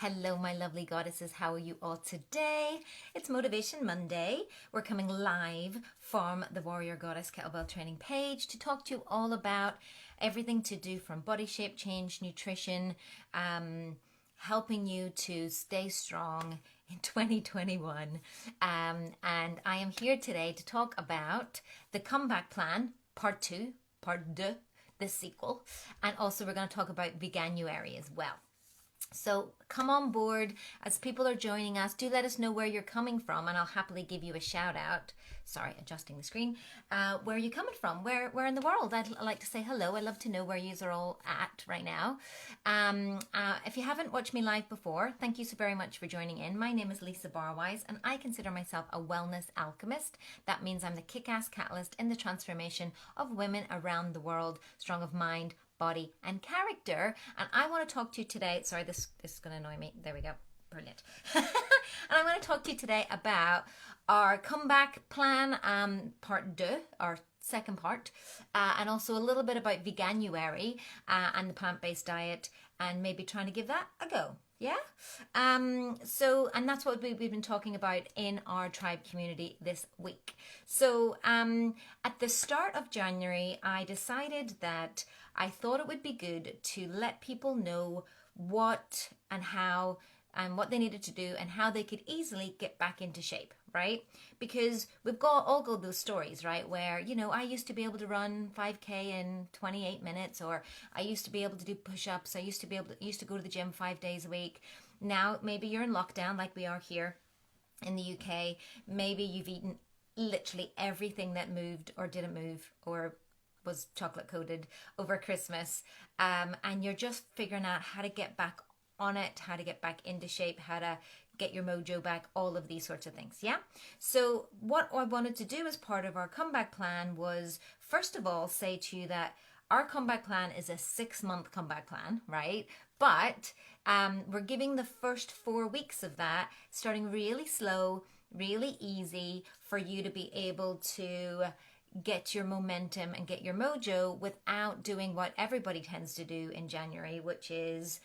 Hello, my lovely goddesses. How are you all today? It's Motivation Monday. We're coming live from the Warrior Goddess Kettlebell Training page to talk to you all about everything to do from body shape change, nutrition, helping you to stay strong in 2021. And I am here today to talk about the comeback plan, part two, the sequel. And also we're going to talk about Veganuary as well. So come on board as people are joining us. Do let us know where you're coming from and I'll happily give you a shout out. Sorry, adjusting the screen. Where are you coming from? Where in the world? I'd like to say hello. I'd love to know where you are all at right now. If you haven't watched me live before, thank you so very much for joining in. My name is Lisa Barwise and I consider myself a wellness alchemist. That means I'm the kick-ass catalyst in the transformation of women around the world, strong of mind, body and character. And I want to talk to you today, sorry, this is going to annoy me, there we go, brilliant. And I'm going to talk to you today about our comeback plan, part two, our second part, and also a little bit about Veganuary and the plant-based diet, and maybe trying to give that a go. Yeah. And that's what we've been talking about in our tribe community this week. So at the start of January, I decided that I thought it would be good to let people know what and how and what they needed to do and how they could easily get back into shape, right? Because we've all got those stories, right? Where, you know, I used to be able to run 5K in 28 minutes, or I used to be able to do push-ups. I used to go to the gym 5 days a week. Now, maybe you're in lockdown like we are here in the UK. Maybe you've eaten literally everything that moved or didn't move or was chocolate coated over Christmas. And you're just figuring out how to get back on it, how to get back into shape, how to get your mojo back, all of these sorts of things. Yeah. So what I wanted to do as part of our comeback plan was, first of all, say to you that our comeback plan is a 6-month comeback plan, right? But we're giving the first 4 weeks of that, starting really slow, really easy for you to be able to get your momentum and get your mojo without doing what everybody tends to do in January, which is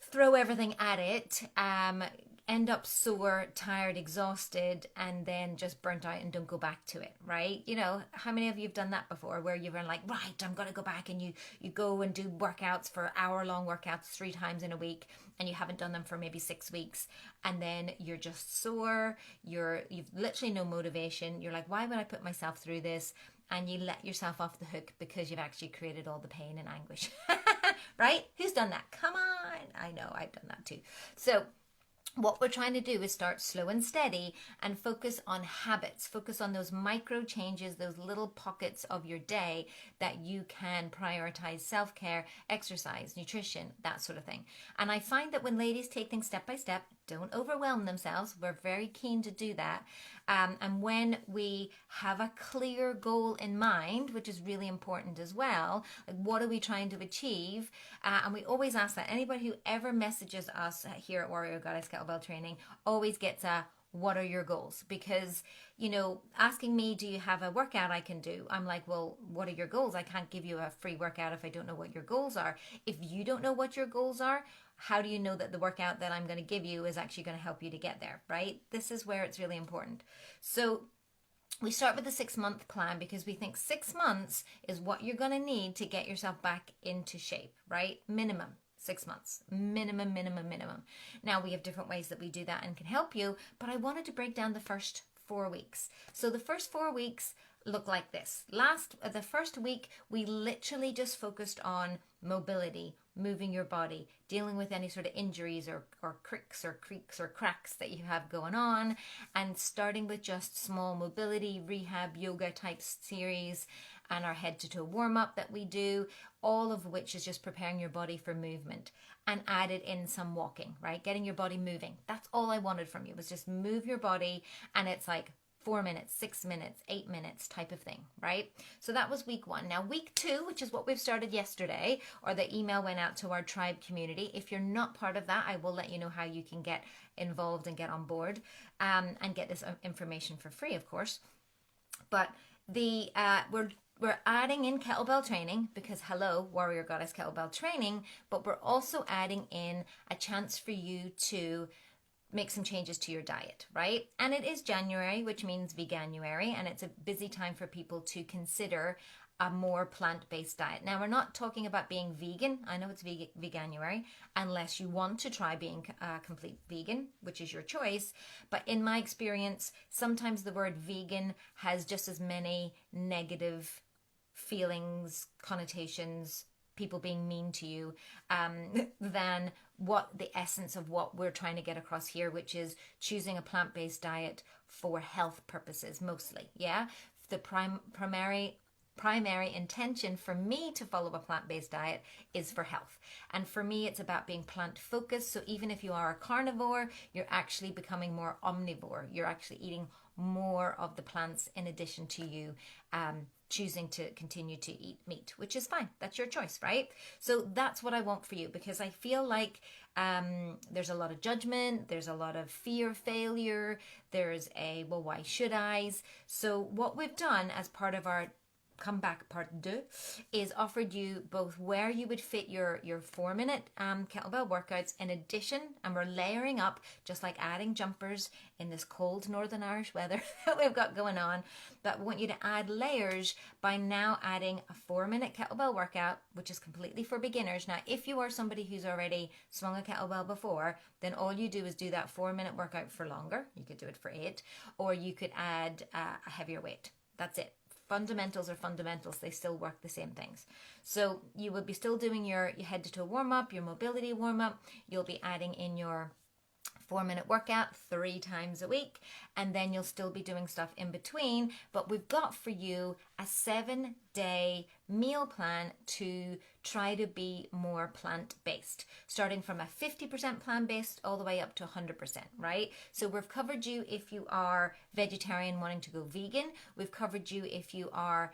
throw everything at it, end up sore, tired, exhausted, and then just burnt out and don't go back to it, right? You know, how many of you have done that before, where you've been like, right, I'm going to go back, and you go and do workouts for hour-long workouts 3 times in a week, and you haven't done them for maybe 6 weeks, and then you're just sore, you've literally no motivation, you're like, why would I put myself through this? And you let yourself off the hook because you've actually created all the pain and anguish. Right? Who's done that? Come on. I know, I've done that too. So what we're trying to do is start slow and steady and focus on habits, focus on those micro changes, those little pockets of your day that you can prioritize self-care, exercise, nutrition, that sort of thing. And I find that when ladies take things step by step, don't overwhelm themselves. We're very keen to do that. And when we have a clear goal in mind, which is really important as well, like what are we trying to achieve? And we always ask that. Anybody who ever messages us here at Warrior Goddess Kettlebell Training always gets a, what are your goals? Because, you know, asking me, do you have a workout I can do? I'm like, well, what are your goals? I can't give you a free workout if I don't know what your goals are. If you don't know what your goals are, how do you know that the workout that I'm going to give you is actually going to help you to get there, right? This is where it's really important. So we start with the 6-month plan because we think 6 months is what you're going to need to get yourself back into shape, right? Minimum 6 months, minimum. Now we have different ways that we do that and can help you, but I wanted to break down the first 4 weeks. So the first 4 weeks look like this. The first week, we literally just focused on mobility, moving your body, dealing with any sort of injuries or cricks or creaks or cracks that you have going on, and starting with just small mobility, rehab, yoga type series, and our head to toe warm up that we do, all of which is just preparing your body for movement, and added in some walking, right? Getting your body moving. That's all I wanted from you, was just move your body, and it's like 4 minutes, 6 minutes, 8 minutes type of thing, right? So that was week 1. Now week 2, which is what we've started yesterday, or the email went out to our tribe community. If you're not part of that, I will let you know how you can get involved and get on board and get this information for free, of course. But we're we're adding in kettlebell training because hello, Warrior Goddess kettlebell training, but we're also adding in a chance for you to make some changes to your diet, right? And it is January, which means Veganuary, and it's a busy time for people to consider a more plant-based diet. Now, we're not talking about being vegan. I know it's Veganuary, unless you want to try being a complete vegan, which is your choice. But in my experience, sometimes the word vegan has just as many negative feelings, connotations, people being mean to you, than what the essence of what we're trying to get across here, which is choosing a plant-based diet for health purposes mostly. Yeah, the primary intention for me to follow a plant-based diet is for health. And for me, it's about being plant focused. So even if you are a carnivore, you're actually becoming more omnivore. You're actually eating more of the plants in addition to you choosing to continue to eat meat, which is fine. That's your choice, right? So that's what I want for you, because I feel like there's a lot of judgment, there's a lot of fear of failure, there's well, why should I? So what we've done as part of our comeback part 2 is offered you both where you would fit your 4-minute kettlebell workouts in addition, and we're layering up, just like adding jumpers in this cold Northern Irish weather that we've got going on. But we want you to add layers by now adding a 4-minute kettlebell workout, which is completely for beginners. Now, if you are somebody who's already swung a kettlebell before, then all you do is do that 4-minute workout for longer. You could do it for 8, or you could add a heavier weight. That's it. Fundamentals are fundamentals. They still work the same things. So you will be still doing your head to toe warm up, your mobility warm up. You'll be adding in your 4-minute workout 3 times a week, and then you'll still be doing stuff in between. But we've got for you a 7-day meal plan to try to be more plant-based, starting from a 50% plant-based all the way up to 100%, right? So we've covered you if you are vegetarian wanting to go vegan. We've covered you if you are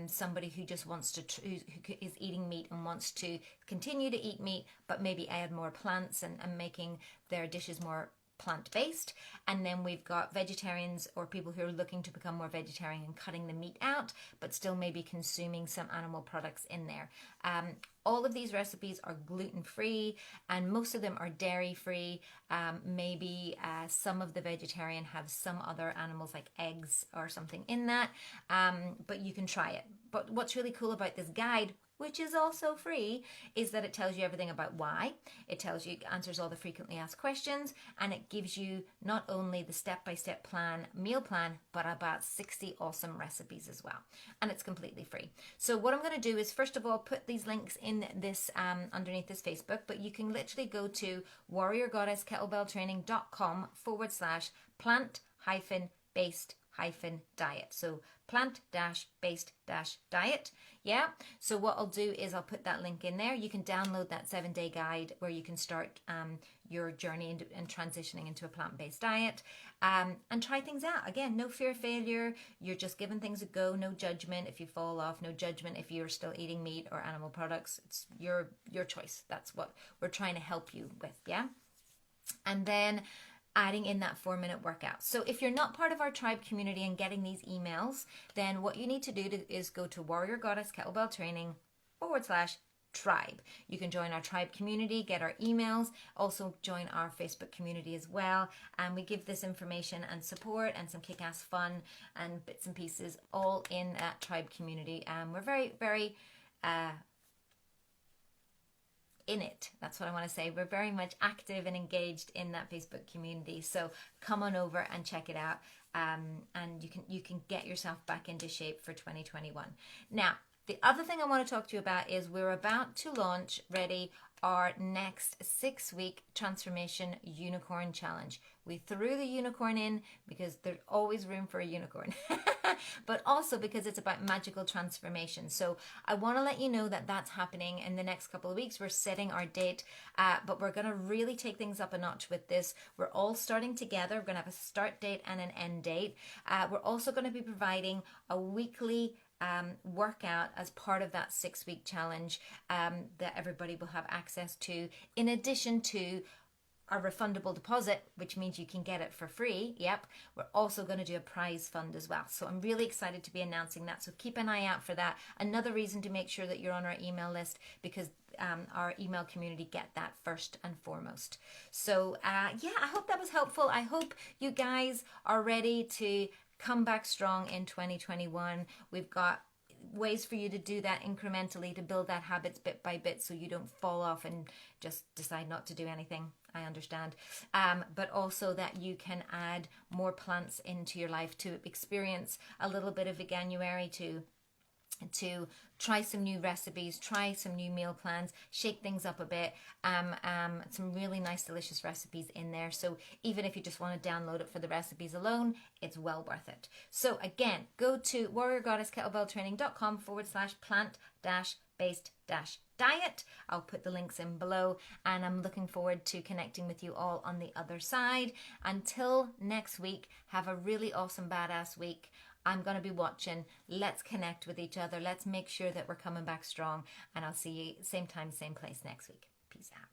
somebody who just wants to, who is eating meat and wants to continue to eat meat, but maybe add more plants and making their dishes more plant-based. And then we've got vegetarians or people who are looking to become more vegetarian and cutting the meat out, but still maybe consuming some animal products in there. All of these recipes are gluten-free, and most of them are dairy-free. Maybe some of the vegetarian have some other animals like eggs or something in that, but you can try it. But what's really cool about this guide, which is also free, is that it tells you everything about why. It tells you, answers all the frequently asked questions, and it gives you not only the step-by-step plan, meal plan, but about 60 awesome recipes as well. And it's completely free. So what I'm going to do is, first of all, put these links in this underneath this Facebook, but you can literally go to warriorgoddesskettlebelltraining.com/plant-based-diet. So plant-based-diet. Yeah. So what I'll do is I'll put that link in there. You can download that 7-day guide where you can start your journey and transitioning into a plant-based diet, and try things out. Again, no fear of failure. You're just giving things a go. No judgment if you fall off. No judgment if you're still eating meat or animal products. It's your choice. That's what we're trying to help you with. Yeah. And then adding in that 4-minute workout. So if you're not part of our tribe community and getting these emails, then what you need to do is go to Warrior Goddess Kettlebell Training /tribe. You can join our tribe community, get our emails, also join our Facebook community as well. And we give this information and support and some kick-ass fun and bits and pieces all in that tribe community. We're very, very in it. That's what I want to say. We're very much active and engaged in that Facebook community. So come on over and check it out. And you can get yourself back into shape for 2021. Now, the other thing I want to talk to you about is we're about to launch, our next 6-week transformation unicorn challenge. We threw the unicorn in because there's always room for a unicorn, but also because it's about magical transformation. So I want to let you know that that's happening in the next couple of weeks. We're setting our date, but we're going to really take things up a notch with this. We're all starting together. We're going to have a start date and an end date. We're also going to be providing a weekly workout as part of that 6-week challenge that everybody will have access to, in addition to a refundable deposit, which means you can get it for free. Yep. We're also going to do a prize fund as well. So I'm really excited to be announcing that. So keep an eye out for that. Another reason to make sure that you're on our email list, because our email community get that first and foremost. So yeah, I hope that was helpful. I hope you guys are ready to come back strong in 2021. We've got ways for you to do that incrementally, to build that habits bit by bit so you don't fall off and just decide not to do anything. I understand. But also that you can add more plants into your life, to experience a little bit of Veganuary, to try some new recipes, try some new meal plans, shake things up a bit. Some really nice, delicious recipes in there. So even if you just want to download it for the recipes alone, it's well worth it. So again, go to warriorgoddesskettlebell training.com/plant-based-diet. I'll put the links in below, and I'm looking forward to connecting with you all on the other side. Until next week, have a really awesome, badass week. I'm going to be watching. Let's connect with each other. Let's make sure that we're coming back strong. And I'll see you same time, same place next week. Peace out.